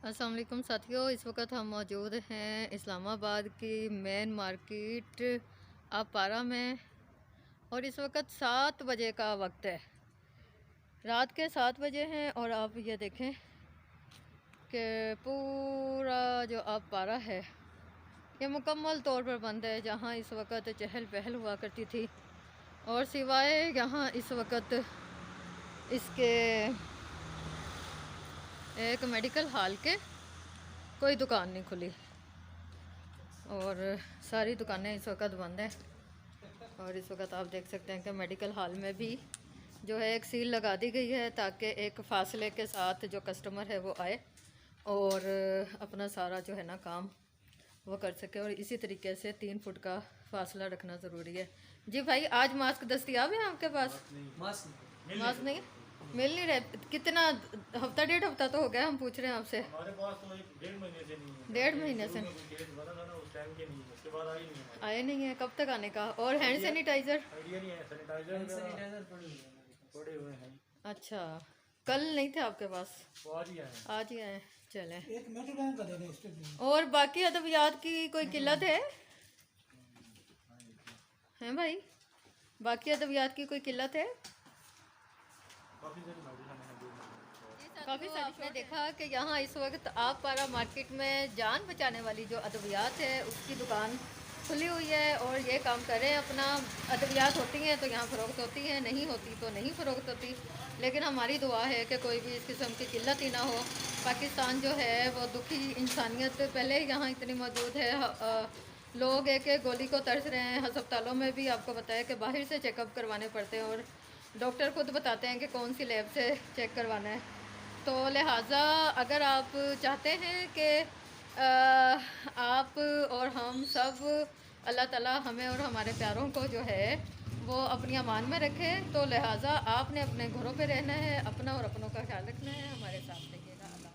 अस्सलाम वालेकुम साथियों, इस वक्त हम मौजूद हैं इस्लामाबाद की मेन मार्केट अपारा में और इस वक्त 7 बजे का वक्त है। रात के 7 बजे हैं और आप ये देखें कि पूरा जो अपारा है ये मुकम्मल तौर पर बंद है। जहाँ इस वक्त चहल पहल हुआ करती थी और सिवाय यहाँ इस वक्त इसके एक मेडिकल हॉल के कोई दुकान नहीं खुली और सारी दुकानें इस वक्त बंद हैं। और इस वक्त आप देख सकते हैं कि मेडिकल हॉल में भी जो है एक सील लगा दी गई है ताकि एक फासले के साथ जो कस्टमर है वो आए और अपना सारा जो है ना काम वो कर सके। और इसी तरीके से 3 फुट का फासला रखना ज़रूरी है। जी भाई, आज मास्क दस्तयाब है आपके पास? मास्क नहीं मिल नहीं रहे। कितना हफ्ता डेढ़ हफ्ता तो हो गया हम पूछ रहे हैं आपसे। हमारे पास तो 1.5 महीने से नहीं है। 1.5 महीने से बना था ना उस टाइम के नहीं है, उसके बाद आई नहीं है। आए नहीं है। कब तक आने का? और हैंड सैनिटाइजर आइडिया नहीं है। सैनिटाइजर पड़े हुए हैं। अच्छा, कल नहीं थे आपके पास? वो आज ही आए हैं। आज ही आए। चले। एक मेडिकल का दे दें इसके। और बाकी अद्वियात की कोई किल्लत है? हैं भाई, बाकी अद्वियात की कोई किल्लत है? काफ़ी सारी आपने देखा कि यहाँ इस वक्त आप पारा मार्केट में जान बचाने वाली जो अद्वियात है उसकी दुकान खुली हुई है और ये काम कर रहे हैं अपना। अद्वियात होती हैं तो यहाँ फ़रोख्त होती हैं, नहीं होती तो नहीं फ़रोख्त होती। लेकिन हमारी दुआ है कि कोई भी इस किस्म की किल्लत ही ना हो। पाकिस्तान जो है वो दुखी इंसानियत पहले यहाँ इतनी मौजूद है। लोग एक एक गोली को तरस रहे हैं। अस्पतालों में भी आपको बताया कि बाहर से चेकअप करवाने पड़ते हैं और डॉक्टर खुद बताते हैं कि कौन सी लैब से चेक करवाना है। तो लिहाजा अगर आप चाहते हैं कि आप और हम सब अल्लाह ताला हमें और हमारे प्यारों को जो है वो अपनी अमान में रखें, तो लिहाजा आपने अपने घरों पे रहना है, अपना और अपनों का ख्याल रखना है। हमारे साथ रहिएगा।